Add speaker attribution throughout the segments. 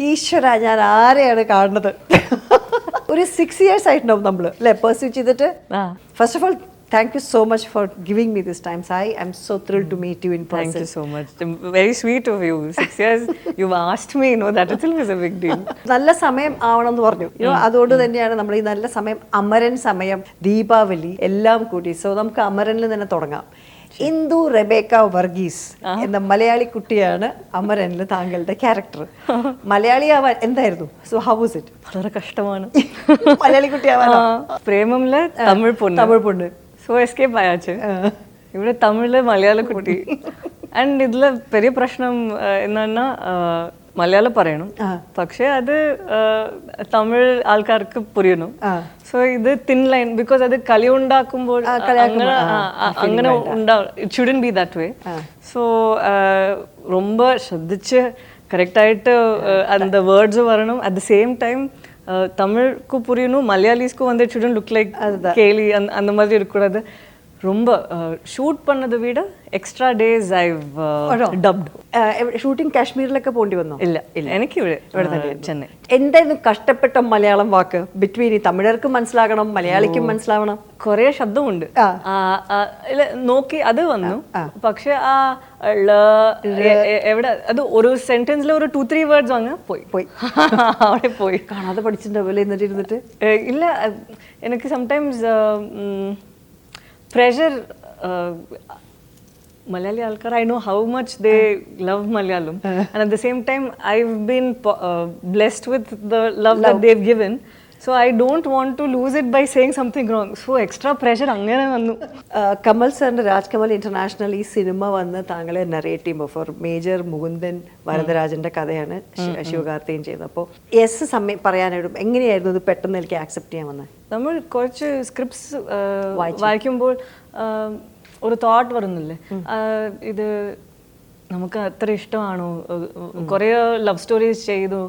Speaker 1: ഈശ്വര ഞാൻ ആരെയാണ് കാണുന്നത്. ഒരു 6 years ആയിട്ടുണ്ടാവും നമ്മൾ അല്ലേ പെർസ്യൂ ചെയ്തിട്ട്. First of all thank you so much for giving me this time, Sai. I'm so thrilled to meet you in person.
Speaker 2: Thank you so much. Very sweet of you. 6 years you've asked me, that itself is a big deal.
Speaker 1: നല്ല സമയം ആവണമെന്ന് പറഞ്ഞു. അതുകൊണ്ട് തന്നെയാണ് നമ്മൾ ഈ നല്ല സമയം, അമരൻ സമയം, ദീപാവലി എല്ലാം കൂടി. സോ നമുക്ക് അമരനിൽ തന്നെ തുടങ്ങാം. ഇന്ദു റെബേക്ക വർഗീസ് എന്ന മലയാളി കുട്ടിയാണ് അമരനിൽ താങ്കളുടെ ക്യാരക്ടർ. മലയാളി ആവാൻ എന്തായിരുന്നു? So how was it?
Speaker 2: വളരെ കഷ്ടമാണ്
Speaker 1: മലയാളി കുട്ടി ആവാനോ?
Speaker 2: പ്രേമമില് തമിഴ് പൊണ്ണ് സോ എസ്കേപ്പ് ആയാச்சு. ഇവിടെ തമിഴില് മലയാള കുട്ടി. ആൻഡ് ഇതിലെ പെരിയ പ്രശ്നം എന്നാ മലയാളം പറയണം, പക്ഷെ അത് തമിഴ് ആൾക്കാർക്ക് പുരിയണം. സോ ഇത് തിൻ ലൈൻ, ബിക്കോസ് അത് കളി ഉണ്ടാക്കുമ്പോൾ അങ്ങനെ it shouldn't be that way. So ரொம்ப ശ്രദ്ധിച്ച് കറക്റ്റായിട്ട് அந்த വേർഡ്സ് പറയണം. അറ്റ് ദ സെയിം ടൈം தமிழுக்கு புரியணும், மலையாளிஸ்க்கு வந்து இட் ஷுடன்ட் லுக் லைக் கேலி அந்த மாதிரி இருக்கக்கூடாது. ரொம்ப ഷൂട്ട് பண்ணதை விட extra days I've dubbed.
Speaker 1: Shooting കാശ്മീരിലൊക്കെ പോണ്ടി വന്നോ?
Speaker 2: ഇല്ല, എനിക്ക് ഇവിടെ ചെന്നൈ.
Speaker 1: എന്തായിരുന്നു കഷ്ടപ്പെട്ട മലയാളം വാക്ക്? ബിറ്റ്വീൻ തമിഴർക്കും മനസ്സിലാകണം, മലയാളിക്കും മനസ്സിലാവണം.
Speaker 2: കുറേ ശബ്ദമുണ്ട്, നോക്കി അത് വന്നു. പക്ഷെ ആ എവിടെ അത് ഒരു സെന്റൻസിൽ ഒരു 2-3 വേർഡ്സ് അങ്ങ് പോയി അവിടെ പോയി.
Speaker 1: കാണാതെ പഠിച്ചിട്ടുണ്ടാവില്ല എന്നിട്ട് ഇരുന്നിട്ട്?
Speaker 2: ഇല്ല, എനിക്ക് sometimes pressure. Malayali alkar, I know how much they love Malayalam, and at the same time I've been blessed with the love that they've given, so I don't want to lose it by saying something wrong. So extra pressure angane vannu.
Speaker 1: Kamal sir and Rajkamal International ee cinema vanna thangale narrate ചെയ്യുമ്പോൾ four major Mukundan വരദരാജന്റെ കഥയാണ് ശിവകാർത്തികൻ ചെയ്തപ്പോൾ yes സമയം പറയാനായിട്ടും എങ്ങനെയായിരുന്നു ഇത് പെട്ടെന്ന് എനിക്ക് accept ചെയ്യാൻ വന്നത്?
Speaker 2: നമ്മൾ കുറച്ച് സ്ക്രിപ്റ്റ്സ് വായിക്കുമ്പോൾ ഒരു തോട്ട് വരുന്നില്ലേ, ഇത് നമുക്ക് അത്ര ഇഷ്ടമാണോ, കുറേ ലവ് സ്റ്റോറീസ് ചെയ്തു,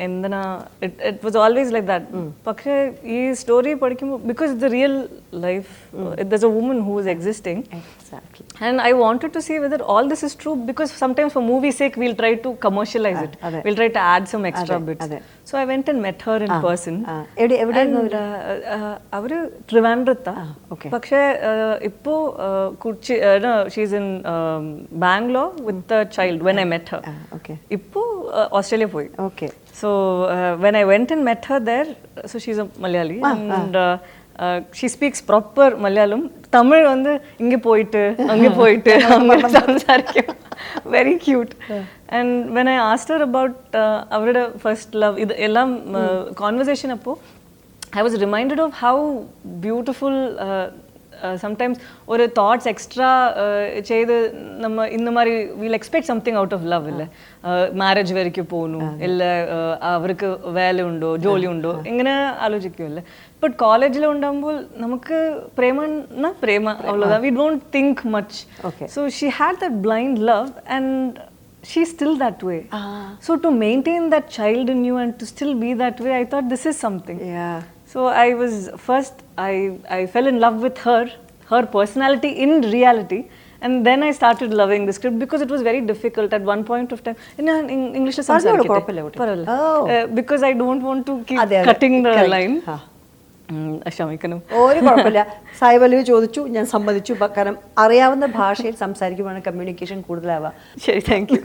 Speaker 2: എന്തിനാ, it was always like that. പക്ഷേ ഈ സ്റ്റോറി പഠിക്കുമ്പോൾ because it's A real life, there's a woman who is existing,
Speaker 1: exactly,
Speaker 2: and I wanted to see whether all this is true, because sometimes for movie sake we'll try to commercialize it, we'll try to add some extra bits. So I went and met her in person. അവര് ട്രിവാൻഡ്രത്താ, പക്ഷേ ഇപ്പോ she's in Bangalore with the child when I met her. Ippo Australia poi. So when I went and met her there, so she's a Malayali, and she speaks proper Malayalam. Tamil vandu inge poitu ange poitu anga samsarikkum, very cute. And when I asked her about avരുടെ first love, idu ellam conversation appo I was reminded of how beautiful sometimes ഒരു thoughts extra ചെയ്ത് നമ്മ ഇന്ന മാതിരി will expect something out of love ഇല്ലേ, marriage വരയ്ക്ക് പോകുന്നു, ഇല്ല അവർക്ക് വേല ഉണ്ടോ, ജോലി ഉണ്ടോ, ഇങ്ങനെ ആലോചിക്കുമല്ലേ. ബട്ട് കോളേജിൽ ഉണ്ടാകുമ്പോൾ നമുക്ക് പ്രേമ അவ்வளோதா, we don't think much. So she had that blind love and she's still that way. So to maintain that child in you and to still be that way, I thought this is something. So I fell in love with her personality in reality, and then I started loving the script because it was very difficult at one point of time. In English because I don't want to keep cutting the line. ക്ഷമിക്കണം,
Speaker 1: ഒരു കുഴപ്പമില്ല. സായി പല്ലവി ചോദിച്ചു, ഞാൻ സമ്മതിച്ചു. കാരണം അറിയാവുന്ന ഭാഷയിൽ സംസാരിക്കുമ്പോഴാണ് communication കൂടുതലാവുക.
Speaker 2: ശരി, താങ്ക് യു.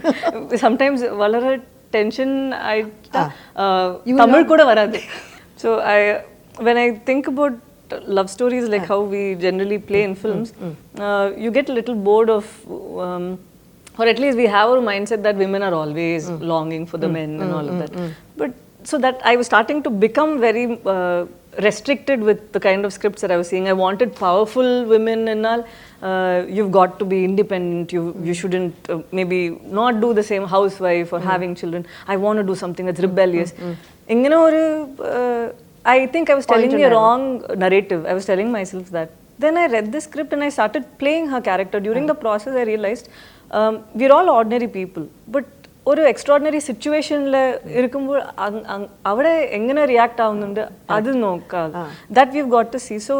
Speaker 2: സംടൈംസ് വളരെ ടെൻഷൻ ആയിട്ട് തമിഴ് കൂടെ വരാതെ. So when I think about love stories like how we generally play in films, you get a little bored of, or at least we have our mindset that women are always longing for the men and all of that. But so that I was starting to become very restricted with the kind of scripts that I was seeing. I wanted powerful women and all. You've got to be independent. You shouldn't maybe not do the same housewife or having children. I want to do something that's rebellious. Ingane oru I think I was telling me a wrong narrative. I was telling myself that. Then I read the script and I started playing her character. During the process, I realized we're all ordinary people. But ഒരു extraordinary സിറ്റുവേഷനിൽ ഇരിക്കുമ്പോൾ അവിടെ എങ്ങനെ react ആവുന്നുണ്ട് അത് നോക്കാം. That we've got to see. So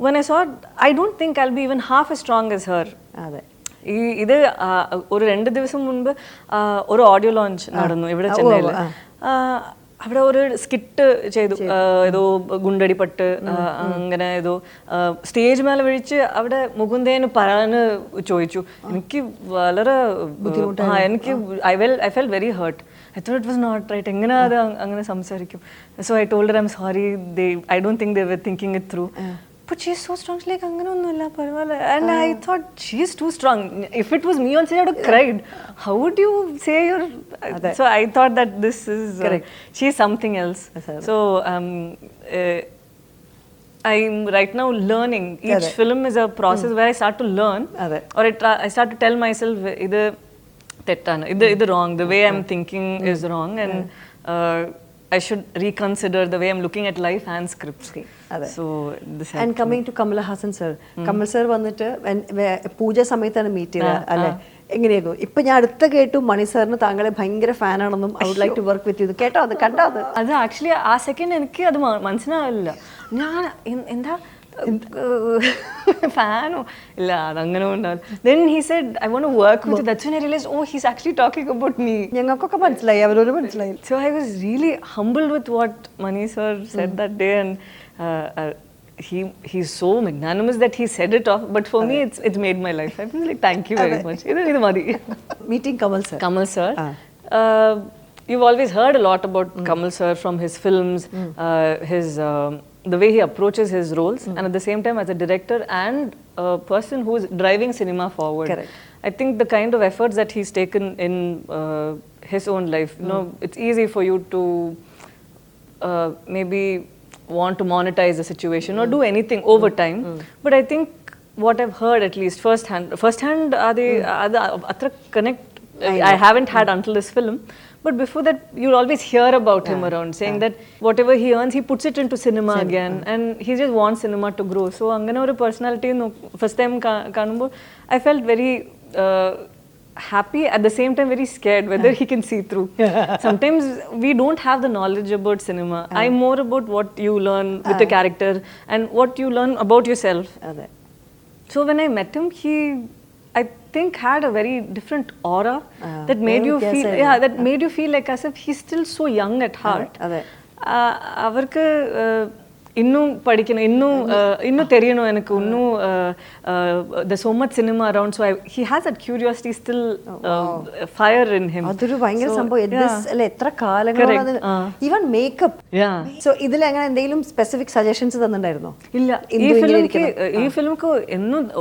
Speaker 2: when I saw I don't think I will be even half as strong as her.
Speaker 1: അതെ,
Speaker 2: ഇത് ഒരു 2 ദിവസം മുൻപ് ഒരു ഓഡിയോ ലോഞ്ച് നടന്നു ഇവിടെ ചെന്നൈയിൽ. അവിടെ ഒരു സ്കിറ്റ് ചെയ്തു, ഏതോ ഗുണ്ടടിപ്പട്ട് അങ്ങനെ ഏതോ സ്റ്റേജ് മേലെ വിളിച്ച് അവിടെ മുകുന്ദേന് പറയാന് ചോദിച്ചു. എനിക്ക് വളരെ ബുദ്ധിമുട്ടാണ്. എനിക്ക് I felt very hurt. I thought it was not right. എങ്ങനെ അത് അങ്ങനെ സംസാരിക്കും? So I told her I'm sorry. I don't think they were thinking it through. But she's so strong. She's like, അങ്ങനൊന്നുമില്ല പരവായില്ല. And I thought she's too strong. If it was me on stage, I would have cried. How would you say you're... So I thought that this is... she's something else. So I'm right now learning. Each film is a process where I start to learn. Or I start to tell myself, ഇത് തെറ്റാണ്, ഇത് wrong. The way I'm thinking is wrong. And I should reconsider the way I'm looking at life and scripts. So this
Speaker 1: and coming to Kamal Hassan sir, Kamal sir വന്നിട്ട് പൂജ സമയത്താണ് meet ചെയ്തത് അല്ലേ? എങ്ങനെയായിരുന്നു? ഇപ്പൊ ഞാൻ അടുത്ത കേട്ടു മണി സാറിന് താങ്കളെ ഭയങ്കര ഫാനാണെന്നും I would like to work with you. കേട്ടോ അത് കണ്ടോ?
Speaker 2: അത് ആക്ച്വലി ആ സെക്കൻഡ് എനിക്ക് അത് മനസ്സിലാവില്ല. ഞാൻ എന്താ ഫാനോ ഇല്ല, അതങ്ങനെ ഉണ്ടാവില്ല. Then he said I want to work with you. That's when I realized, oh, he's actually talking about me.
Speaker 1: ഞങ്ങൾക്കൊക്കെ മനസ്സിലായി, അവരോട് മനസ്സിലായി.
Speaker 2: So I was really humbled with what Mani sir said that day, and he's so magnanimous that he said it off. But for me, it's made my life. I was like, thank you very much. Idu madi.
Speaker 1: Meeting Kamal sir.
Speaker 2: Kamal sir. You've always heard a lot about Kamal sir from his films, his the way he approaches his roles, and at the same time as a director and a person who is driving cinema forward.
Speaker 1: Correct.
Speaker 2: I think the kind of efforts that he's taken in his own life, you know, it's easy for you to maybe want to monetize the situation or do anything over time. But I think what I've heard, at least first hand, atra connect I haven't had until this film. But before that, you'll always hear about him around, saying that whatever he earns, he puts it into cinema again, and he just wants cinema to grow. So, angana oru personality first time kanumbo, I felt very happy, at the same time very scared whether he can see through. Sometimes we don't have the knowledge about cinema. I'm more about what you learn with the character and what you learn about yourself. So when I met him, he, I think, had a very different aura that made you feel, that made you feel like as if he's still so young at heart. Avarku இன்னும் படிக்கணும், இன்னும் தெரியணும் எனக்கு, இன்னும் there's so much cinema around, so he has that curiosity still, fire in him.
Speaker 1: അതൊരു ഭയങ്കര സംഭവം. എത്ര കാലങ്ങളാണ് ഈവൻ മേക്കപ്പ്. സോ ഇതിൽ അങ്ങനെ എന്തെങ്കിലും സ്പെസിഫിക് സജഷൻസ് തന്നിട്ടുണ്ടായിരുന്നോ?
Speaker 2: ഇല്ല, ഈ ഫിലിമുക്ക്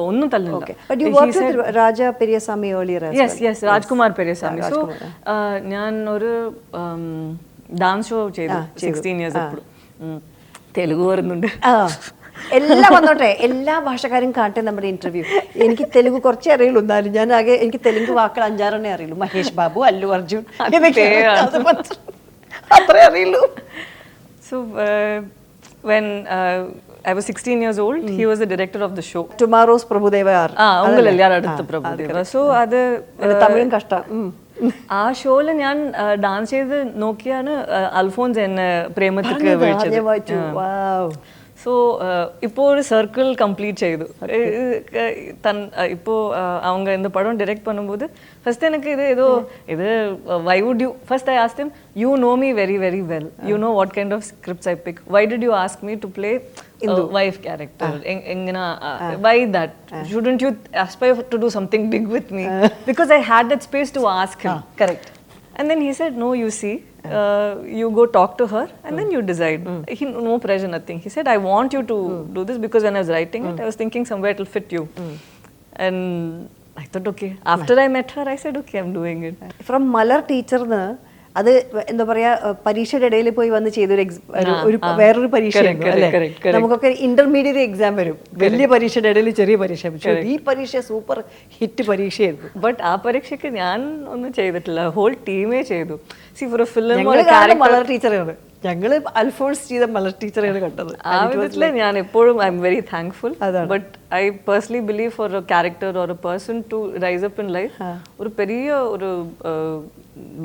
Speaker 2: ഒന്നും തന്നില്ല.
Speaker 1: But you worked with Raja Periyasamy earlier as well. Yes,
Speaker 2: Rajkumar Periyasamy. So ഞാൻ ഒരു ഡാൻസ് ഷോ ചെയ്തു 16 years അప్పుడు. തെലുഗു വരുന്നുണ്ട്.
Speaker 1: എല്ലാം വന്നോട്ടെ, എല്ലാ ഭാഷക്കാരും കാണട്ടെ നമ്മുടെ ഇന്റർവ്യൂ. എനിക്ക് തെലുഗു കുറച്ചേ അറിയുള്ളൂ, എന്നാലും ഞാൻ ആകെ എനിക്ക് തെലുങ്ക് വാക്കുകൾ 5-6 അറിയുള്ളൂ. മഹേഷ് ബാബു, അല്ലു അർജുൻ, അത്രേ അറിയുള്ളൂ.
Speaker 2: So when I was 16 years old, he was the director of the show.
Speaker 1: Tomorrow's Prabhudeva.
Speaker 2: ungal ellarum adutha Prabhudeva. So അത്
Speaker 1: തമിഴും കഷ്ടം.
Speaker 2: ആ ഷോയിൽ ഞാൻ ഡാൻസ് ചെയ്ത് നോക്കിയാണ് അൽഫോൻസ് എന്നെ പ്രേമത്തിക്ക് വിളിച്ചത്. സോ ഇപ്പോൾ ഒരു സർക്കിൾ കംപ്ലീറ്റ് ചെയ്തു. ഇപ്പോൾ அவங்க இந்த படம் டைரக்ட் பண்ணும்போது ஃபர்ஸ்ட் எனக்கு இது why would you, first I asked him, you know me very very well, you know what kind of scripts I pick, why did you ask me to play wife character, engana why that, shouldn't you aspire to do something big with me? Because I had that space to ask him.
Speaker 1: Correct.
Speaker 2: And then he said, no, you see, you go talk to her and then you decide. No pressure, nothing. He said, I want you to do this because when I was writing it, I was thinking somewhere it will fit you. And I thought, okay. After I met her, I said, okay, I'm doing it.
Speaker 1: From Malar teacher, അത് എന്താ പറയാ, പരീക്ഷയുടെ ഇടയിൽ പോയി വന്ന് ചെയ്തൊരു വേറൊരു പരീക്ഷ. നമുക്കൊക്കെ ഇന്റർമീഡിയറ്റ് എക്സാം വരും, വലിയ പരീക്ഷയുടെ ഇടയിൽ ചെറിയ പരീക്ഷ. ഈ പരീക്ഷ സൂപ്പർ ഹിറ്റ് പരീക്ഷയായിരുന്നു.
Speaker 2: ബട്ട് ആ പരീക്ഷയ്ക്ക് ഞാൻ ഒന്നും ചെയ്തിട്ടില്ല, ഹോൾ ടീമേ ചെയ്തു. സി ഫോർ എ ഫിലിം
Speaker 1: മലർ ടീച്ചറാണ് ഞങ്ങള് അൽഫോൺസ് ചെയ്ത മലർ ടീച്ചറാണ് കണ്ടത്.
Speaker 2: ആ വിധത്തില് ഞാൻ എപ്പോഴും I'm very thankful. But I personally believe for a character or a person to rise up in life ഒരു പെരിയ ഒരു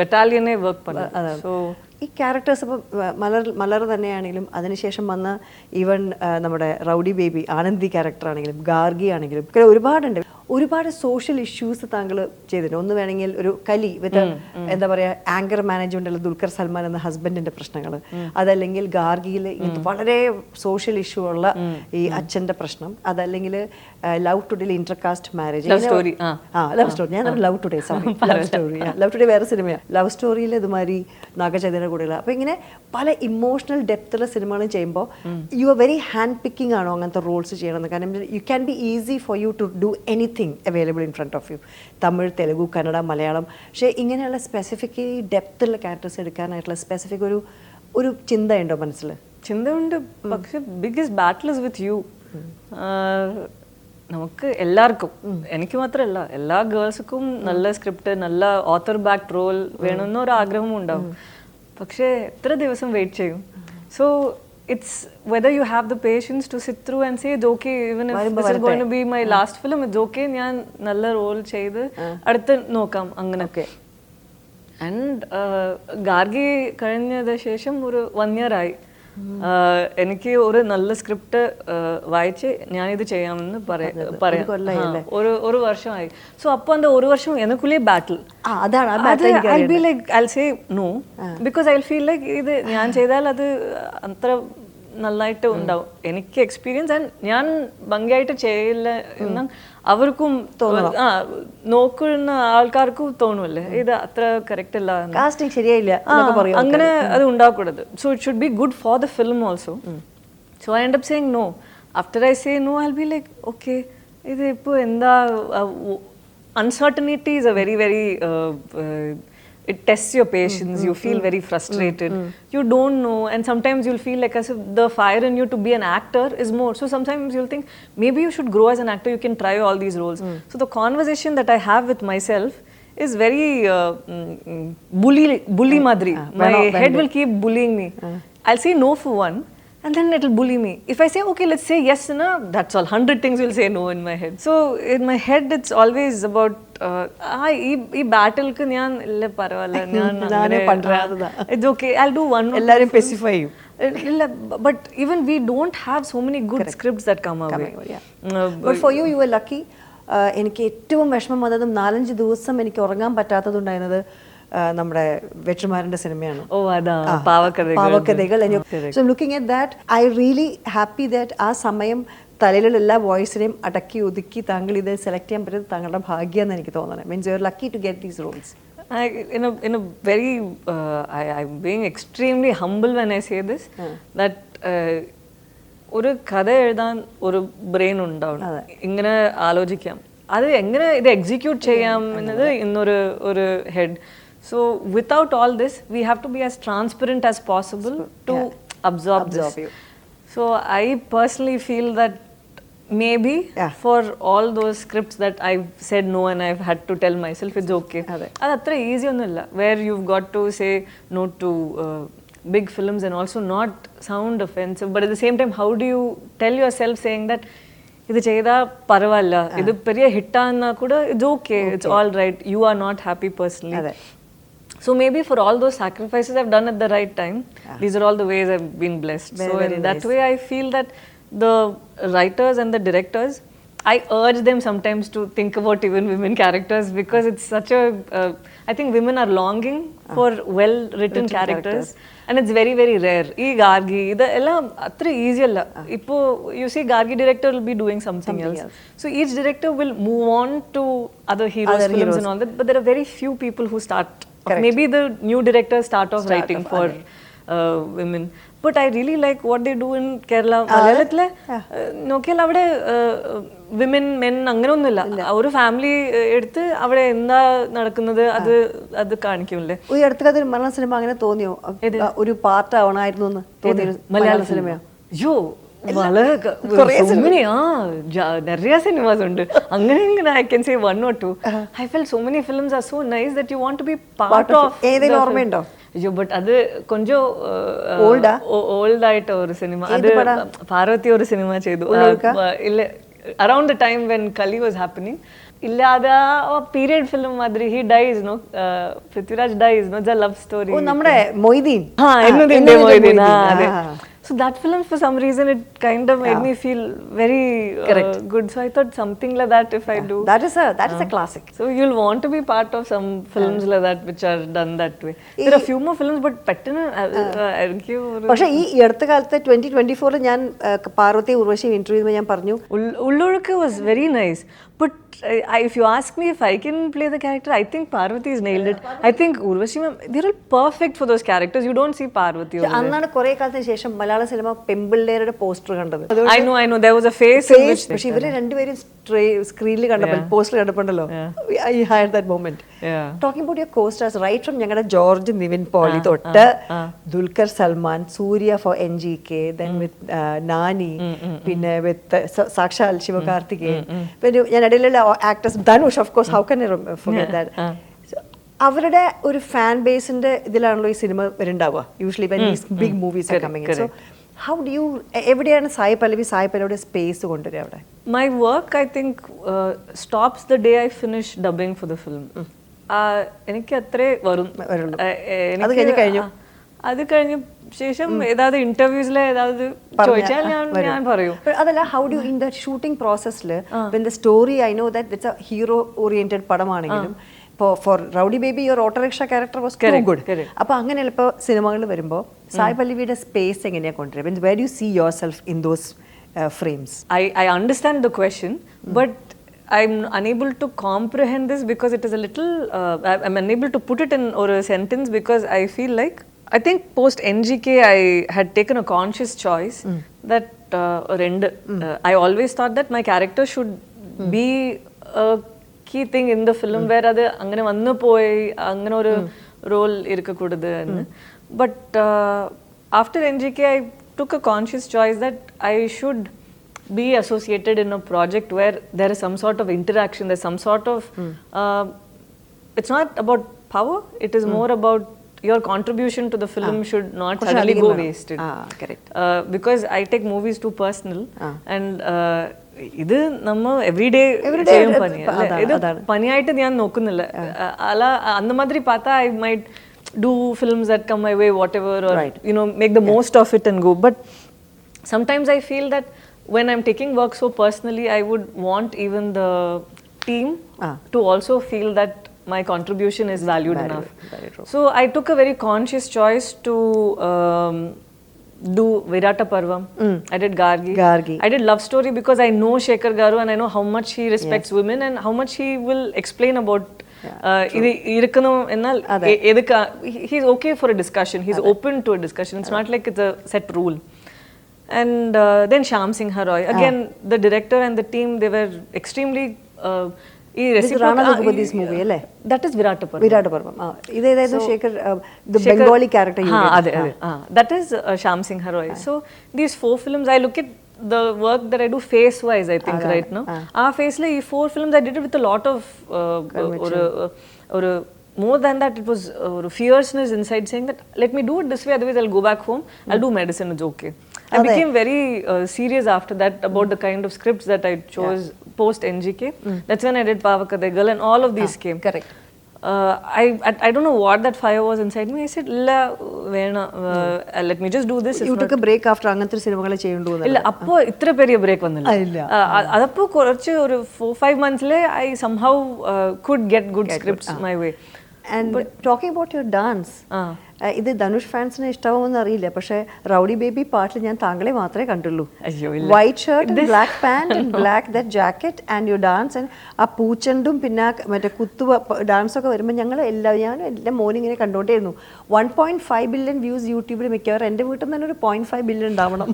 Speaker 2: ബറ്റാലിയനെ വർക്ക് பண்ண. So
Speaker 1: ഈ ക്യാരക്ടേഴ്സ് ഇപ്പോൾ മലർ തന്നെയാണെങ്കിലും അതിനുശേഷം വന്ന ഈവൻ നമ്മുടെ റൗഡി ബേബി ആനന്ദി ക്യാരക്ടർ ആണെങ്കിലും ഗാർഗി ആണെങ്കിലും ഒരുപാടുണ്ട്. ഒരുപാട് സോഷ്യൽ ഇഷ്യൂസ് താങ്കൾ ചെയ്തിട്ടുണ്ട്. ഒന്ന് വേണമെങ്കിൽ ഒരു കലി വിത്ത് എന്താ പറയുക ആങ്കർ മാനേജ്മെന്റ് ദുൽഖർ സൽമാൻ എന്ന ഹസ്ബൻഡിന്റെ പ്രശ്നങ്ങൾ, അതല്ലെങ്കിൽ ഗാർഗിയിൽ ഇങ്ങനത്തെ വളരെ സോഷ്യൽ ഇഷ്യൂ ഉള്ള ഈ അച്ഛന്റെ പ്രശ്നം, അതല്ലെങ്കിൽ love today intercaste marriage love story. ഞാൻ ലവ് ടുഡേ ലവ് ടുഡേ വേറെ സിനിമയാണ്. ലവ് സ്റ്റോറിയിൽ ഇതുമാതിരി നാഗചൈതന്യ കൂടെയുള്ള. അപ്പൊ ഇങ്ങനെ പല ഇമോഷണൽ ഡെപ്തുള്ള സിനിമകളും ചെയ്യുമ്പോൾ you are very hand picking ആണോ അങ്ങനത്തെ റോൾസ് ചെയ്യണമെന്ന്? കാരണം you can be easy for you to do anything available in front of you. Tamil, Telugu, Kannada, Malayalam. പക്ഷേ ഇങ്ങനെയുള്ള സ്പെസിഫിക്കലി ഡെപ്തുള്ള ക്യാരക്ടേഴ്സ് എടുക്കാനായിട്ടുള്ള സ്പെസിഫിക് ഒരു ചിന്തയുണ്ടോ മനസ്സിൽ?
Speaker 2: ചിന്തയുണ്ട്, പക്ഷെ biggest battle is with you. നമുക്ക് എല്ലാവർക്കും, എനിക്ക് മാത്രമല്ല എല്ലാ ഗേൾസിനും നല്ല സ്ക്രിപ്റ്റ്, നല്ല ഓത്തർ ബാക്ക് റോൾ വേണമെന്നൊരു ആഗ്രഹവും ഉണ്ടാവും. പക്ഷേ എത്ര ദിവസം വെയിറ്റ് ചെയ്യും? So it's whether you have the patience to sit through and say it's okay, even if this is going to be my last film, it's okay, ഞാൻ നല്ല role ചെയ്ത് അടുത്ത് നോക്കാം അങ്ങനെ. ആൻഡ് ഗാർഗി കഴിഞ്ഞ ശേഷം ഒരു 1 year ആയി എനിക്ക് ഒരു നല്ല സ്ക്രിപ്റ്റ് വായിച്ച് ഞാനിത് ചെയ്യാമെന്ന് പറയാം. ഒരു വർഷമായി. സോ അപ്പോൾ அந்த ഒരു വർഷം எனக்குள்ளே ബാറ്റിൽ. I'll be like, I'll say no because I'll feel like ഇത് ഞാൻ ചെയ്താൽ അത് അത്ര നന്നായിട്ട് ഉണ്ടാവും. എനിക്ക് എക്സ്പീരിയൻസ് ആൻഡ് ഞാൻ ഭംഗിയായിട്ട് ചെയ്യില്ല എന്ന് അവർക്കും നോക്കുന്ന ആൾക്കാർക്കും തോന്നുമല്ലേ ഇത് അത്ര കറക്റ്റ് അല്ല,
Speaker 1: കാസ്റ്റിംഗ് ശരിയായില്ല,
Speaker 2: അങ്ങനെ അത് ഉണ്ടാക്കരുത്. So it should be good for the film also. So I end up saying no. After I say no I be like okay, ഇത് ഇപ്പോൾ എന്താ uncertainty is a very very it tests your patience. You feel very frustrated. You don't know, and sometimes you'll feel like as if the fire in you to be an actor is more. So sometimes you'll think maybe you should grow as an actor, you can try all these roles. So the conversation that I have with myself is very bully madri. My head will keep bullying me. I'll say no for one, and then it'll bully me. If I say okay, let's say yes, na, that's all. 100 things will say no in my head. So in my head it's always about ഈ ബാറ്റിൽക്ക് ഞാൻ ഇല്ല പരവായില്ല, ഞാൻ it's okay, I'll do one.
Speaker 1: എല്ലാരും specify ചെയ്യും
Speaker 2: ഇല്ല, but even we don't have so many good scripts that come our way.
Speaker 1: But for you were lucky. എനിക്ക് ഏറ്റവും വിഷമം വന്നതും 4-5 ദിവസം എനിക്ക് ഉറങ്ങാൻ പറ്റാത്തതുണ്ടായിരുന്നത് നമ്മുടെ വെട്രിമാരന്റെ സിനിമയാണ്. പാവക്കഥകൾ. So looking at that, I really happy that ആ സമയം തലയിലുള്ള എല്ലാ വോയിസിനെയും അടക്കി ഒതുക്കി താങ്കൾ ഇത് സെലക്ട് ചെയ്യാൻ പറ്റുന്നത് താങ്കളുടെ ഭാഗ്യമെന്ന് എനിക്ക് തോന്നുന്നത്. Means you are lucky to get these roles.
Speaker 2: In a very I'm being extremely humble when I say this, that ഒരു കഥ എഴുതാൻ ഒരു ബ്രെയിൻ ഉണ്ടാവും, ഇങ്ങനെ ആലോചിക്കാം, അത് എങ്ങനെ ഇത് എക്സിക്യൂട്ട് ചെയ്യാം എന്നത് ഇന്നൊരു head. So without all this, we have to be as transparent as possible to absorb this. So I personally feel that maybe for all those scripts that I've said no and I've had to tell myself it's okay. That's atra easy onnilla, where you've got to say no to big films and also not sound offensive, but at the same time how do you tell yourself saying that idu cheyda paravalla, idu periya hit aanna kuda it's okay, it's all right, you are not happy personally. So maybe for all those sacrifices I've done at the right time, these are all the ways I've been blessed. So in that way I feel that the writers and the directors, I urge them sometimes to think about even women characters, because it's such a I think women are longing for well written characters, and it's very very rare. Ee Gargi idella atra easy alla. Ipo you see Gargi director will be doing something else. So each director will move on to other heroes films and all that, but there are very few people who start. Maybe the new directors start off writing for women. But I really like what they do in Kerala. Malayalatile നോക്കിയാൽ അവിടെ women men അങ്ങനെ ഒന്നുമില്ല. ഒരു family എടുത്ത് അവിടെ എന്താ നടക്കുന്നത് അത് കാണിക്കുമല്ലേ.
Speaker 1: ഈ അടുത്ത മലയാള സിനിമ അങ്ങനെ തോന്നിയോ, ഒരു പാർട്ട് ആവണമായിരുന്നു എന്ന് തോന്നിയോ മലയാള സിനിമയോ?
Speaker 2: അയ്യോ വളരെ நிறைய സിനിമാസ് ഉണ്ട് അങ്ങനെ. I can say 1 or 2. I felt so many films are so nice that you want to be part of.
Speaker 1: ഏതെങ്കിലും ഓർമ്മയുണ്ടോ?
Speaker 2: അയ്യോ, ബട്ട് അത് കൊഞ്ചം ഓൾഡ് ആയിട്ട് ഒരു സിനിമ, അത് പാർവതി ഒരു സിനിമ ചെയ്തു. ഇല്ല, around the time when Kali was happening, ഇല്ലാതെ പീരിയഡ് ഫിലിം മാതിരി he dies no Prithviraj dies no it's a love story
Speaker 1: നമ്മുടെ മൊയ്തീൻ
Speaker 2: എന്നതിന്റെ മൊയ്തീൻ അതെ so that film for some reason it kind of made me feel very good so I thought something like that if I do
Speaker 1: that is a classic
Speaker 2: so you'll want to be part of some films like that which are done that way there are few more films but പെട്ടെന്ന്
Speaker 1: പക്ഷേ ഈ അടുത്ത കാലത്ത് 2024 ഞാൻ Parvathi Urvashi interview ചെയ്യുമ്പോൾ ഞാൻ പറഞ്ഞു
Speaker 2: Ullozhukku was very nice but if you ask me if I can play the character I think Parvati has nailed it I think Urvashi ma'am they're all perfect for those characters you don't see Parvati
Speaker 1: അന്നാണ് കുറേ കാലത്തിന് ശേഷം മലയാള cinema പെമ്പിള്ളേരുടെ poster കണ്ടത്
Speaker 2: I know there was a face in which
Speaker 1: പക്ഷേ ഇവരെ രണ്ടുപേരും സ്ക്രീനിൽ കണ്ടപ്പോൾ poster കണ്ടപ്പോണ്ടല്ലോ I had that moment talking about your co-stars right from ഞങ്ങളുടെ ജോർജ് നിവിൻ പോളി തൊട്ട് ദുൽഖർ സൽമാൻ സൂര്യ for NGK then with Nani പിന്നെ with സാക്ഷാൽ ശിവകാർത്തികേയൻ പിന്നെ ഞാൻ ഇടയിലുള്ള actors Dhanush of course how can I forget that അവരുടെ ഒരു ഫാൻ ബേസിന്റെ ഇതിലാണല്ലോ ഈ സിനിമ വരുന്നുണ്ടാവുക usually when these big movies are coming in so how do you എവിടെയാണ് സായി പല്ലവിയുടെ സ്പേസ് കൊണ്ടുവരിക അവിടെ
Speaker 2: my work I think stops the day I finish dubbing for the film എനിക്ക് അത്രേ അത് കഴിഞ്ഞ ശേഷം ഏതാவது ഇന്റർവ്യൂസിലെ ഏതാவது ചോദിച്ചാൽ ഞാൻ പറയും
Speaker 1: അതല്ല how do in the shooting പ്രോസസ്സിൽ when the story I know that it's a hero oriented പടമാണെങ്കിലും for rowdy baby your autorickshaw character was too good അപ്പോൾ അങ്ങനെയുള്ള ഇപ്പോൾ സിനിമകൾ വരുമ്പോൾ സായി പല്ലവിയുടെ സ്പേസ് എങ്ങനെയാണ് കൊണ്ടുവരിക where do you see yourself in those frames
Speaker 2: I understand the question but I'm unable to comprehend this because it is a little I'm unable to put it in or a sentence because I feel like I think post NGK I had taken a conscious choice that I always thought that my character should be a key thing in the film where adu angane vannu poi angane oru role irukakudadu ennu but after NGK I took a conscious choice that I should be associated in a project where there is some sort of interaction there's some sort of it's not about power it is more about your contribution to the film should not suddenly go wasted
Speaker 1: correct
Speaker 2: because I take movies too personal and ഇത് നമ്മ everyday ചെയ്യും പണിയാണ് ഇത് പണിയായിട്ട് ഞാൻ നോക്കുന്നില്ല അല്ല അന്ന മാതിരി പാത്താ I might do films that come my way whatever or you know make the most of it and go but sometimes I feel that when I'm taking work so personally I would want even the team to also feel that my contribution is valued enough so I took a very conscious choice to do Virata Parvam I did Gargi I did Love Story because I know Shekhar Garu and I know how much he respects women and how much he will explain about ഇത് ഇരിക്കണം എന്നാൽ he's okay for a discussion he's open to a discussion it's not like it's a set rule and then Shyam Singh Roy again the director and the team they were extremely
Speaker 1: this movie alle
Speaker 2: that is Virata Parvam
Speaker 1: idu Shekhar the Bengali character
Speaker 2: that is Shyam Singh Roy so these 4 films I look at the work that I do face wise I think right now face la ee 4 films I did it with a lot of or more than that it was fierceness inside saying that let me do it this way otherwise I'll go back home I'll do medicine it's okay I became very serious after that about the kind of scripts that I chose post NGK that's when I did Pavakadaigal and all of these came
Speaker 1: correct
Speaker 2: I don't know what that fire was inside me I said illa vena let me just do this
Speaker 1: you took a break after അങ്ങനത്തെ സിനിമകളെ ചെയ്യേണ്ടു
Speaker 2: illa appo itra periya break vannilla adappo korchu oru 4-5 months le I somehow could get good scripts my way
Speaker 1: and but talking about your dance ഇത് ധനുഷ് ഫാൻസിന് ഇഷ്ടമാവുമെന്ന് അറിയില്ല പക്ഷേ rowdy baby പാട്ടിൽ ഞാൻ താങ്കളെ മാത്രമേ കണ്ടുള്ളൂ white shirt black pant black that jacket and you dance and ആ പൂച്ചെണ്ടും പിന്നെ മറ്റേ ഡാൻസൊക്കെ വരുമ്പോൾ ഞാനും എല്ലാ മോർണിംഗ് ഇങ്ങനെ കണ്ടുകൊണ്ടേയിരുന്നു 1.5 ബില്യൺ വ്യൂസ് യൂട്യൂബിൽ മിക്കവാറും എൻ്റെ വീട്ടിൽ നിന്ന് തന്നെ ഒരു 0.5 ബില്യൺ ഉണ്ടാവണം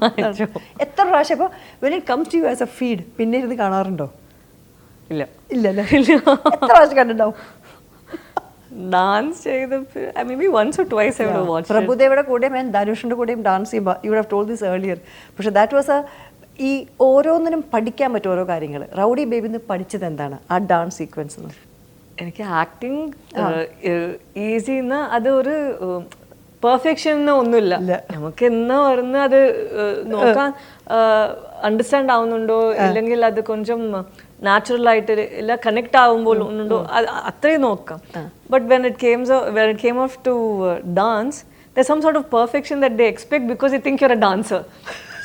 Speaker 1: എത്ര പ്രാവശ്യം അപ്പോൾ when it comes to you as a feed പിന്നെ ഇരുന്ന് കാണാറുണ്ടോ ഇല്ലല്ലേ എത്ര പ്രാവശ്യം കണ്ടിട്ടുണ്ടാവും
Speaker 2: dance maybe once or twice I would have watched
Speaker 1: പ്രഭുദേവയുടെ കൂടെയും ഞാൻ ധനുഷിന്റെ കൂടെയും ഡാൻസ് ചെയ്യുമ്പോൾ you would have told this earlier പക്ഷേ ദാറ്റ് വാസ് ഈ ഓരോന്നിനും പഠിക്കാൻ പറ്റും ഓരോ കാര്യങ്ങൾ റൗഡി ബേബിന്ന് പഠിച്ചത് എന്താണ് ആ ഡാൻസ് സീക്വൻസ്
Speaker 2: എനിക്ക് ആക്ടിങ് ഈസി അത് ഒരു പെർഫെക്ഷൻ ഒന്നുമില്ല നമുക്ക് എന്ന് പറഞ്ഞ് അത് നോക്കാൻ അണ്ടർസ്റ്റാൻഡ് ആവുന്നുണ്ടോ ഇല്ലെങ്കിൽ അത് കൊഞ്ചം നാച്ചുറൽ ആയിട്ട് എല്ലാം കണക്ട് ആവുമ്പോൾ ഉണ്ടോ അത്രയും നോക്കാം. But when it came off to dance, there's some sort of perfection that they expect because they think you're a dancer.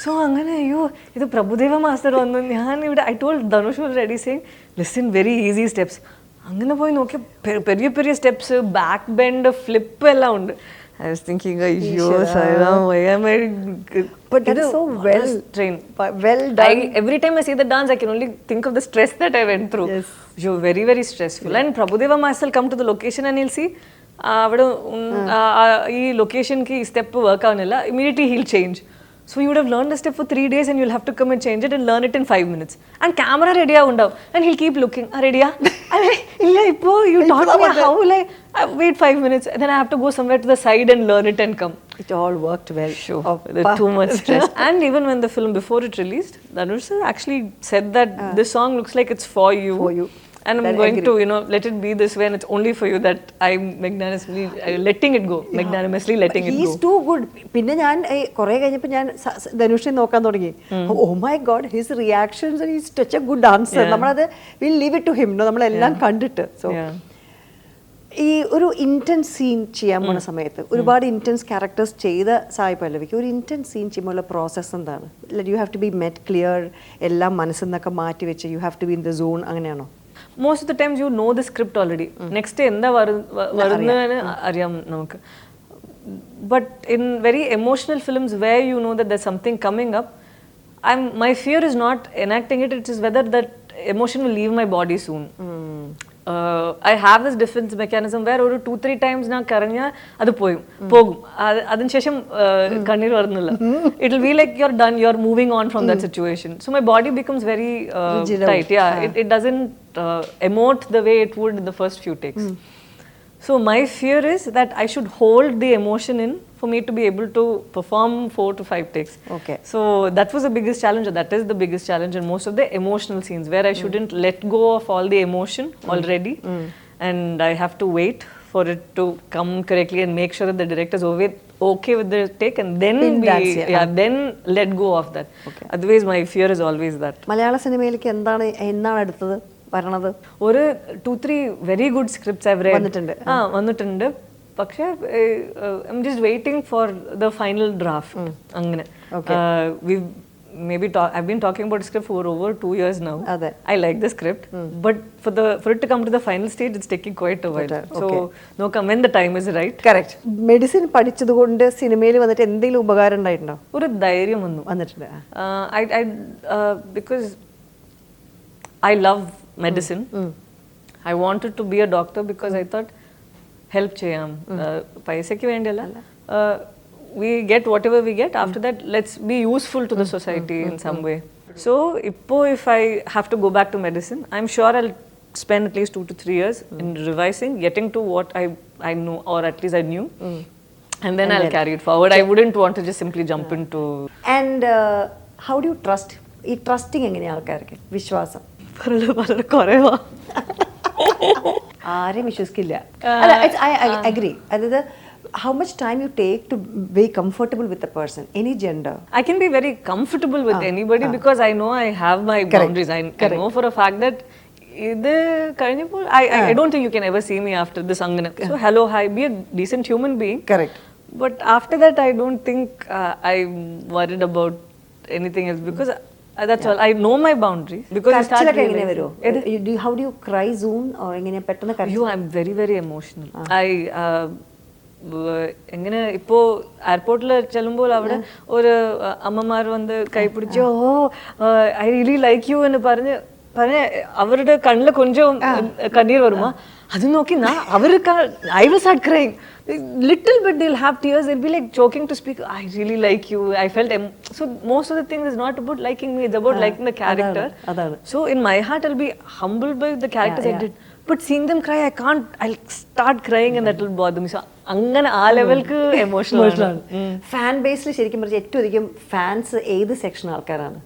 Speaker 2: So അങ്ങനെ അയ്യോ ഇത് പ്രഭുദേവ മാസ്റ്റർ വന്നു, ഞാൻ ഇവിടെ I told Dhanush already saying listen very easy steps. അങ്ങനെ പോയി നോക്കിയ പെരിയ പെരിയ സ്റ്റെപ്സ്, ബാക്ക് ബെൻഡ്, ഫ്ലിപ്പ് എല്ലാം ഉണ്ട്. I was thinking, ayyo, Sairam, why am I?
Speaker 1: But that's so well
Speaker 2: trained.
Speaker 1: Well done.
Speaker 2: Every time I see the dance, I can only think of the stress that I went through.
Speaker 1: Yes.
Speaker 2: You're very, very stressful. And Prabhudeva Master come to the location and he'll see, ee location ki step work avanilla, immediately he'll change. So you would have learned the step for 3 days and you'll have to come and change it and learn it in 5 minutes. And camera ready undav. And he'll keep looking. Ready? Illa ippo you taught me how will I wait 5 minutes and then I have to go somewhere to the side and learn it and come.
Speaker 1: It all worked well.
Speaker 2: Sure. Too much stress. And even when the film before it released, Dhanush sir actually said that this song looks like it's for you.
Speaker 1: For you.
Speaker 2: And I'm going to, let it be this way and it's only for you, that I'm magnanimously letting it go. Magnanimously letting it go.
Speaker 1: He's too good. പിന്നെ ഞാൻ കുറേ കഴിഞ്ഞപ്പോൾ ഞാൻ ധനുഷിനെ നോക്കാൻ തുടങ്ങി. Oh my God, his reactions and he's such a good dancer. നമ്മളത് we'll leave it to him. നമ്മളെല്ലാം കണ്ടിട്ട്. So ഈ ഒരു ഇന്റൻസ് സീൻ ചെയ്യാൻ പോണ സമയത്ത് ഒരുപാട് ഇന്റൻസ് ക്യാരക്ടേഴ്സ് ചെയ്ത സായ് പല്ലവിക്ക് ഒരു ഇന്റൻസ് സീൻ ചെയ്യുമ്പോഴുള്ള പ്രോസസ്സ് എന്താണ്? You have to be met clear, എല്ലാം മനസ്സിൽ നിന്നൊക്കെ മാറ്റി വെച്ച് you have to be in the zone, അങ്ങനെയാണോ?
Speaker 2: Most of the times you know the script already. Next day എന്താ വരുന്നതെന്ന് അറിയാം നമുക്ക്. But in very emotional films where you know that there's something coming up, my fear is not enacting it, it is whether that emotion will leave my body soon. I have this defense mechanism where ഒരു 2-3 times ഞാൻ കരഞ്ഞാൽ അത് പോകും, അതിനുശേഷം കണ്ണീർ വരുന്നില്ല. It will be like you're done, you're moving on from that situation. So my body becomes very tight. It doesn't emote the way it would in the first few takes. So my fear is that I should hold the emotion in for me to be able to perform 4 to 5 takes.
Speaker 1: Okay.
Speaker 2: So that was the biggest challenge, or that is the biggest challenge in most of the emotional scenes where I shouldn't let go of all the emotion already, and I have to wait for it to come correctly and make sure that the director is okay with the take and then then let go of that. Okay. Otherwise my fear is always that.
Speaker 1: മലയാള സിനിമയിലേക്ക് എന്നാണ് അടുത്തത് വരണത്?
Speaker 2: ഒരു 2-3 very good scripts I read വന്നിട്ടുണ്ട്. പക്ഷേ I am just waiting for the final draft. അങ്ങനെ I've been talking about script for over 2 years now. I like the script, but for it to come to the final stage, it's taking quite a while. So when the time is right.
Speaker 1: Correct. Medicine പഠിച്ചത് കൊണ്ട് സിനിമയിൽ വന്നിട്ട് എന്തെങ്കിലും ഉപകാരം ഉണ്ടായിട്ടുണ്ടോ?
Speaker 2: ഒരു ധൈര്യം വന്നിട്ടുണ്ട്. Because I love medicine. I wanted to be a doctor because I thought help cheyam, paisaki vendiyalla, we get whatever we get, after that let's be useful to the society in some way. So if I have to go back to medicine, I'm sure I'll spend at least 2 to 3 years in revising, getting to what I know, or at least I knew, and then I'll carry it forward. I wouldn't want to just simply jump into. And
Speaker 1: how do you trust? ഈ trusting എങ്ങനെയാണ് ആൾക്കാർക്ക്? വിശ്വാസം
Speaker 2: കുറവാ,
Speaker 1: ആരെയും വിശ്വസിക്കില്ല. I agree. അതായത് how much time you take to be comfortable with a person, any gender?
Speaker 2: I can be very comfortable with anybody because I know I have my boundaries. I know for a fact that I don't think you can ever see me after this angana. So hello, hi, be a decent human being.
Speaker 1: Correct.
Speaker 2: But after that I don't think I'm worried about anything else because that's all. I know my boundaries. Because
Speaker 1: how do you cry soon or എങ്ങനെ പെട്ടെന്ന് കരയോ?
Speaker 2: I'm very very emotional. എങ്ങനെ ഇപ്പോൾ എയർപോർട്ടിൽ ചെല്ലുമ്പോൾ അവിടെ ഒരു അമ്മമാർ വന്ന് കൈ പിടിച്ച് ഐ റിയലി ലൈക്ക് യു എന്ന് പറഞ്ഞ് അവരുടെ കണ്ണിൽ കൊഞ്ചം കണ്ണീർ വരുമോ അത് നോക്കി I will start crying. Little bit they'll have tears, they'll be like choking to speak. I really like you, I felt so most of the thing is not about liking me, it's about liking the character. So in my heart I'll be humbled by the characters I did, but seeing them cry I'll start crying and that will bother me. So അങ്ങനെ ആ ലെവൽക്ക് emotional ആണ്.
Speaker 1: Fan ബേസിൽ ശരിക്കും പറഞ്ഞാൽ ഏറ്റവും അധികം fans ഏത് section ആൾക്കാരാണ്?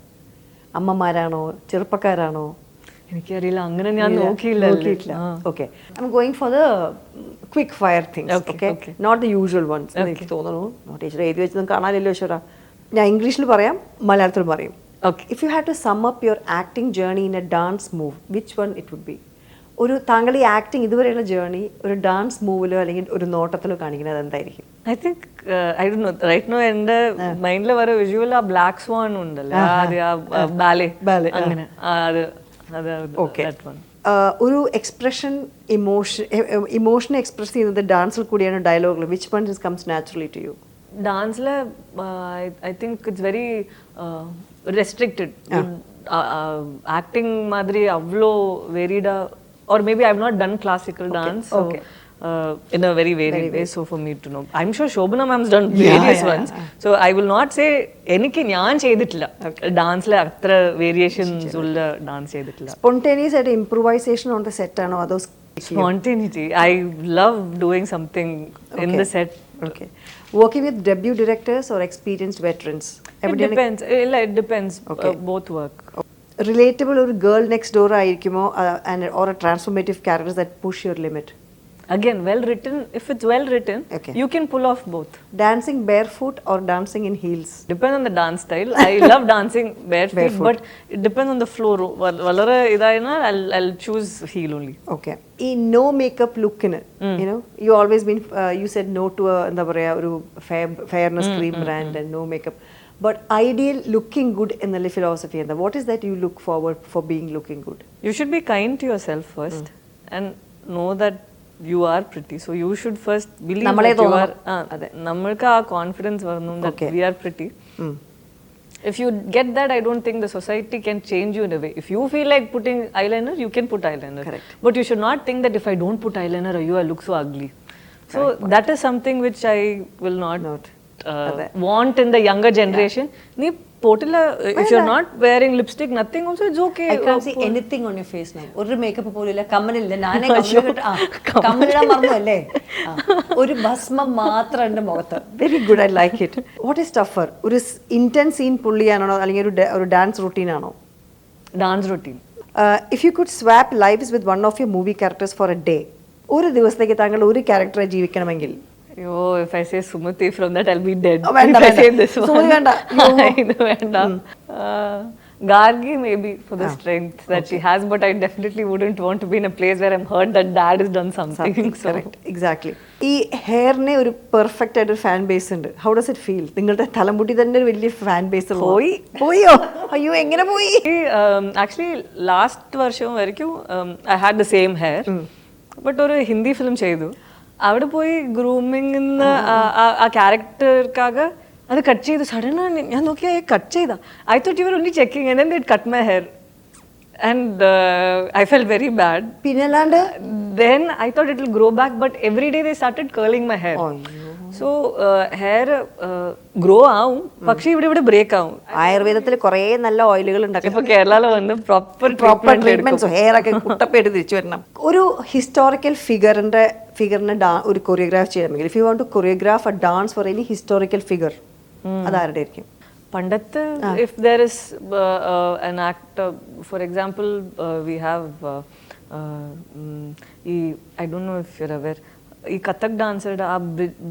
Speaker 1: അമ്മമാരാണോ ചെറുപ്പക്കാരാണോ?
Speaker 2: എനിക്കറിയില്ല, അങ്ങനെ ഞാൻ നോക്കിയില്ല.
Speaker 1: Okay, I'm going for the quick fire things. Okay, not the usual ones. എനിക്ക് തോന്നുന്നു ടീച്ചർ എഴുതി വെച്ചതും കാണാനില്ലോ ഈശ്വര. ഞാൻ ഇംഗ്ലീഷിൽ പറയാം, മലയാളത്തിൽ പറയും.
Speaker 2: Okay.
Speaker 1: If you had to sum up your acting journey in a dance move, which one it would be? ഒരു താങ്കൾ ഈ ആക്ടിങ് ഇതുവരെയുള്ള ജേർണി ഒരു ഡാൻസ് മൂവിലോ അല്ലെങ്കിൽ ഒരു നോട്ടത്തിലോ കാണിക്കുന്നത് എന്തായിരിക്കും?
Speaker 2: I think I don't know right now എൻ്റെ മൈൻഡിൽ വരെ വിഷ്വൽ ആ ബ്ലാക്ക് സ്വാൻ ഉണ്ടല്ലോ അത് ആ ബാലെ അങ്ങനെ അത്
Speaker 1: ഓക്കെ. ഒരു എക്സ്പ്രഷൻ ഇമോഷൻ എക്സ്പ്രസ് ചെയ്യുന്നത് ഡാൻസിൽ കൂടിയാണ് ഡയലോഗിൽ. Which one comes naturally to you?
Speaker 2: ഡാൻസിൽ I think it's very restricted. Acting madri avlo varied, or maybe I've not done classical dance, so in a very varied way, so for me to know. I'm sure Shobana ma'am's done various ones, so I will not say enikku njan cheyidilla dance la athra variations ulla dance cheyidilla.
Speaker 1: Spontaneous and improvisation on the set ano ado?
Speaker 2: Spontaneity. I love doing something in the set.
Speaker 1: Okay. Working with debut directors or experienced veterans?
Speaker 2: It depends. It depends. Both work.
Speaker 1: Relatable or girl next door ആയിരിക്കുമോ and or a transformative characters that push your limit?
Speaker 2: Again, well written. If it's well written, you can pull off both.
Speaker 1: Dancing barefoot or dancing in heels?
Speaker 2: Depends on the dance style. I love dancing barefoot, but it depends on the floor. Valare idayna, I'll choose heel only.
Speaker 1: Okay. In no makeup look in it, you know, you always been you said no to a എന്താ പറയാ ഒരു fairness cream brand and no makeup. But ideal looking good in the philosophy and what is that you look forward for being looking good?
Speaker 2: You should be kind to yourself first and know that you are pretty. So you should first believe that you are. Namalka confidence varnum that we are pretty. If you get that, I don't think the society can change you in a way. If you feel like putting eyeliner, you can put eyeliner.
Speaker 1: Correct.
Speaker 2: But you should not think that if I don't put eyeliner, I look so ugly. So that is something which I will not want in the younger generation. Nee potilla, if you're not wearing lipstick, nothing also, it's okay.
Speaker 1: I can't see anything on your face now. Oru makeup polilla, kammalilla, naane kammalilla marnu alle. Oru basma maatra ende mogathu. Very good, I like it. What is tougher? Oru intense scene pulliyano allengi oru dance routine ano?
Speaker 2: Dance routine.
Speaker 1: If you could swap lives with one of your movie characters for a day, oru divasthekku thangal oru character jeevikkanamengil?
Speaker 2: If I say Sumati, from that I'll be dead.
Speaker 1: If
Speaker 2: I say this one, Gargi maybe for the strength that she has, but I definitely wouldn't want to be in a place where I'm heard that dad has done something. So.
Speaker 1: Correct, exactly. Ee hair ne oru perfect aayittu fan base undu. How does it feel? Ningalude thalammutti thanne oru velliya fan base poyo ayyo engane poyi?
Speaker 2: Actually last varsham varikku I had the same hair, but oru Hindi film cheyidu. അവിടെ പോയി grooming ആ ക്യാരക്ടർക്കാക അത് cut ചെയ്തു. Sudden ഞാൻ നോക്കിയാ cut ചെയ്താ. I thought you were only checking and then they cut my hair and I felt very bad.
Speaker 1: പിന്നല്ലാണ്ട്
Speaker 2: then I thought it will grow back, but every day they started curling my hair. So hair grow ആവും, പക്ഷെ ഇവിടെ break ആവും.
Speaker 1: ആയുർവേദത്തിൽ കുറെ നല്ല ഓയിലുകൾ ഉണ്ടാക്കും.
Speaker 2: ഇപ്പൊ കേരളയിൽ വന്ന് പ്രോപ്പർ
Speaker 1: ട്രീറ്റ്മെന്റ്സ് ഹെയർ ഒക്കെ കുട്ടപ്പേട്ട് തിരിച്ചു വരണം. ഒരു ഹിസ്റ്റോറിക്കൽ ഫിഗറിനെ ഒരു കൊറിയോഗ്രാഫ് ചെയ്യണമെങ്കിൽ, if you want to choreograph a dance for any historical figure, അതാരുടെ ആയിരിക്കും?
Speaker 2: പണ്ടത്തെ if there is an actor, for example, we have I don't know if you're aware, ഈ Kathak dancer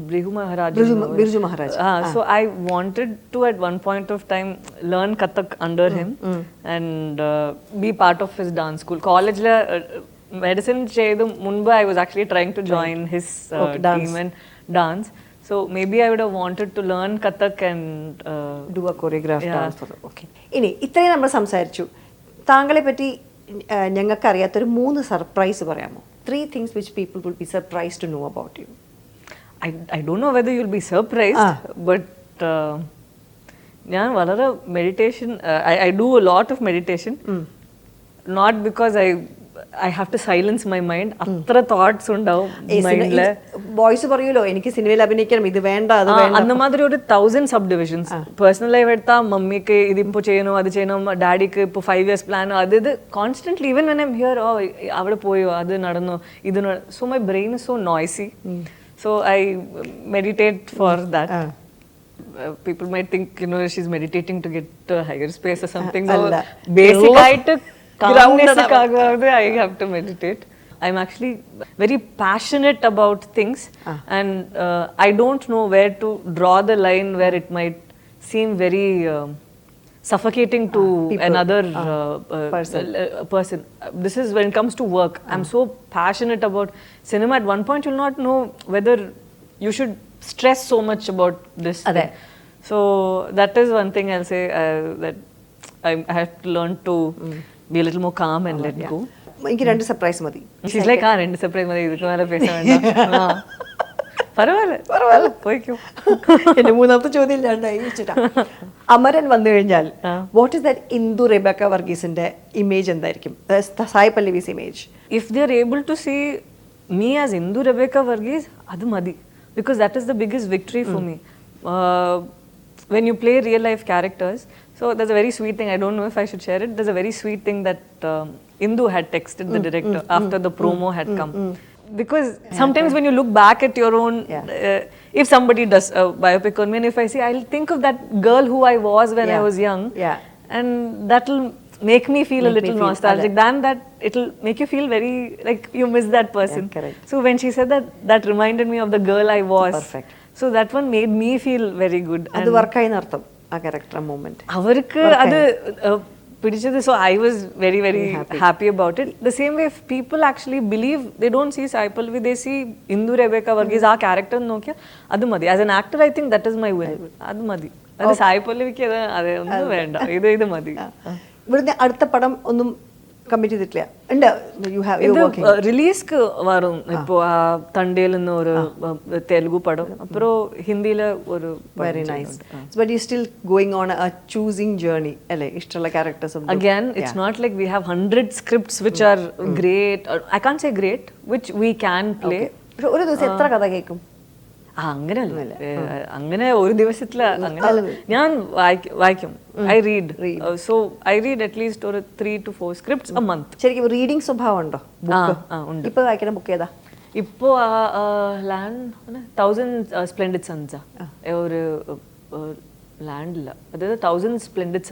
Speaker 2: Birju Maharaj. So I wanted to at one point of time learn Kathak under him and be part of his dance school. College la medicine cheyidu munba I was actually trying to join his team and dance. So maybe I would have wanted to learn Kathak and
Speaker 1: do a choreographed dance for. Okay. ഇനി ഇത്രയും നമ്മൾ സംസാരിച്ചു. താങ്കളെ പറ്റി ഞങ്ങൾക്ക് അറിയാത്തൊരു 3 surprise പറയാമോ? 3 things which people will be surprised to know about you.
Speaker 2: I don't know whether you'll be surprised, but ഞാൻ വളരെ meditation, I do a lot of meditation, not because I have to silence my mind. അത്ര thoughts ഉണ്ടാവും മൈൻഡില്.
Speaker 1: Voice പറയൂലോ എനിക്ക് സിനിമയിൽ അഭിനയിക്കണം, ഇത് വേണ്ട അത് വേണ്ട,
Speaker 2: അന്ന മാതിരി ഒരു 1000 സബ് ഡിവിഷൻസ്. പേഴ്സണൽ ലൈഫ് എടുത്താൽ മമ്മിക്ക് ഇതിപ്പോ ചെയ്യണോ അത് ചെയ്യണം, ഡാഡിക്ക് ഇപ്പൊ 5 years പ്ലാൻ, അത് ഇത് constantly. Even when I am here, അവിടെ പോയോ അത് നടന്നോ ഇത്. So my brain is so noisy. So I meditate for that. People might think, you know, she's meditating to get to a higher space or something. So basic ആയിട്ട് I have to meditate. I'm actually very passionate about things, and I don't know where to draw the line where it might seem very suffocating to
Speaker 1: People.
Speaker 2: another
Speaker 1: Person.
Speaker 2: This is when it comes to work. I'm so passionate about cinema. At one point, you'll not know whether you should stress so much about this thing. So that is one thing I'll say, that I have to learn to be a little more calm and let go.
Speaker 1: എനിക്ക് 2 surprise മതി.
Speaker 2: She's like, രണ്ട് surprise മതി, ഇതിന് മേലെ പേസ വേണ്ട. പരവായില്ല പോയിക്കോ.
Speaker 1: എന്റെ മൂന്നാമത്തെ ചോദ്യം ഇല്ലാണ്ടായി വെച്ചിട്ടാ. അമരൻ വന്നു കഴിഞ്ഞാൽ what is that Indu Rebecca വർഗീസിന്റെ ഇമേജ് എന്തായിരിക്കും? Sai Pallavi's image.
Speaker 2: If they are able to see me as Indu Rebecca Varghese, adu madi, because that is the biggest victory for me. When you play real life characters, so there's a very sweet thing, I don't know if I should share it, there's a very sweet thing that Indu had texted the director after the promo had come. Because sometimes when you look back at your own, if somebody does a biopic on me, and if I see, I'll think of that girl who I was when I was young, and that'll make me feel a little nostalgic. Than that, it'll make you feel very like you miss that person. So when she said that, that reminded me of the girl I was.
Speaker 1: Perfect.
Speaker 2: So that one made me feel very good.
Speaker 1: അത് വർക്കായി നടത്തും ആ character movement.
Speaker 2: അവർക്ക് അത് പിടിച്ചത്. So I was very happy about it. The same way, if people actually believe, they don't see Sai Pallavi, they see Indu Rebecca Varghese, ആ character നോക്കിയാൽ അത് മതി. As an actor, I think that is my win. അത് മതി. അത് സായ് പല്ലവിക്ക് അത് ഒന്നും വേണ്ട, ഇത് മതി.
Speaker 1: ഇവിടുന്ന് അടുത്ത പടം ഒന്നും കമ്മിറ്റ് ചെയ്തിട്ടില്ല? ഉണ്ട്.
Speaker 2: റിലീസ്ക്ക് വരും ഇപ്പോൾ. ആ തണ്ടയിൽ നിന്ന് ഒരു തെലുഗു പടം, അപ്പുറം ഹിന്ദിയിലെ ഒരു.
Speaker 1: Very nice. But you still going on A choosing journey അല്ലേ? ഇഷ്ടമുള്ള characters.
Speaker 2: Again, it's not like we have 100 scripts which are great, or I can't say great, which we can play.
Speaker 1: ഒരു ദിവസം എത്ര കഥ കേൾക്കും?
Speaker 2: അങ്ങനെയല്ല, അങ്ങനെ ഒരു ദിവസത്തിൽ അങ്ങനെ ഞാൻ വായിക്കും. I read. So I read at least ഒരു 3 to 4 scripts a month.
Speaker 1: ശരിക്കും റീഡിംഗ് സ്വഭാവം ഉണ്ടോ?
Speaker 2: ഉണ്ട്.
Speaker 1: ഇപ്പൊ വായിക്കുന്ന ബുക്ക് ഏതാ?
Speaker 2: ഇപ്പോ ലാൻഡ് 1000 Splendid Suns ഒരു ലാൻഡില്ല, അതായത് 1000 Splendid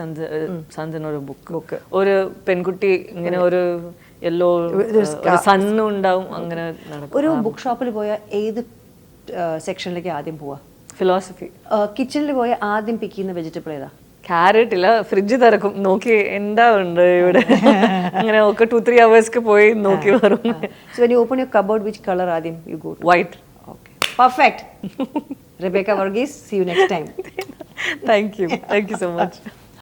Speaker 2: Suns എന്നൊരു ബുക്ക്. ഒരു പെൺകുട്ടി ഇങ്ങനെ ഒരു യെല്ലോ സണ്ണ് ഉണ്ടാവും, അങ്ങനെ നടക്കും.
Speaker 1: ഒരു ബുക്ക് ഷോപ്പിൽ പോയ ഏത് സെക്ഷനിലേക്ക് ആദ്യം പോവാ?
Speaker 2: ഫിലോസഫി.
Speaker 1: കിച്ചണിൽ പോയ ആദ്യം പിക്ക് ചെയ്യുന്ന വെജിറ്റബിൾ ഏതാ?
Speaker 2: ക്യാരറ്റ് ഇല്ല, ഫ്രിഡ്ജ് തിരക്കും, നോക്കി എന്താ ഉണ്ട് ഇവിടെ, അങ്ങനെ ഒക്കെ 2-3 hours പോയി നോക്കി വരും.
Speaker 1: So when you open your cupboard, which color ആദ്യം you go to?
Speaker 2: White.
Speaker 1: Okay, perfect. Rebecca Varghese, see you next time.
Speaker 2: Thank you so much.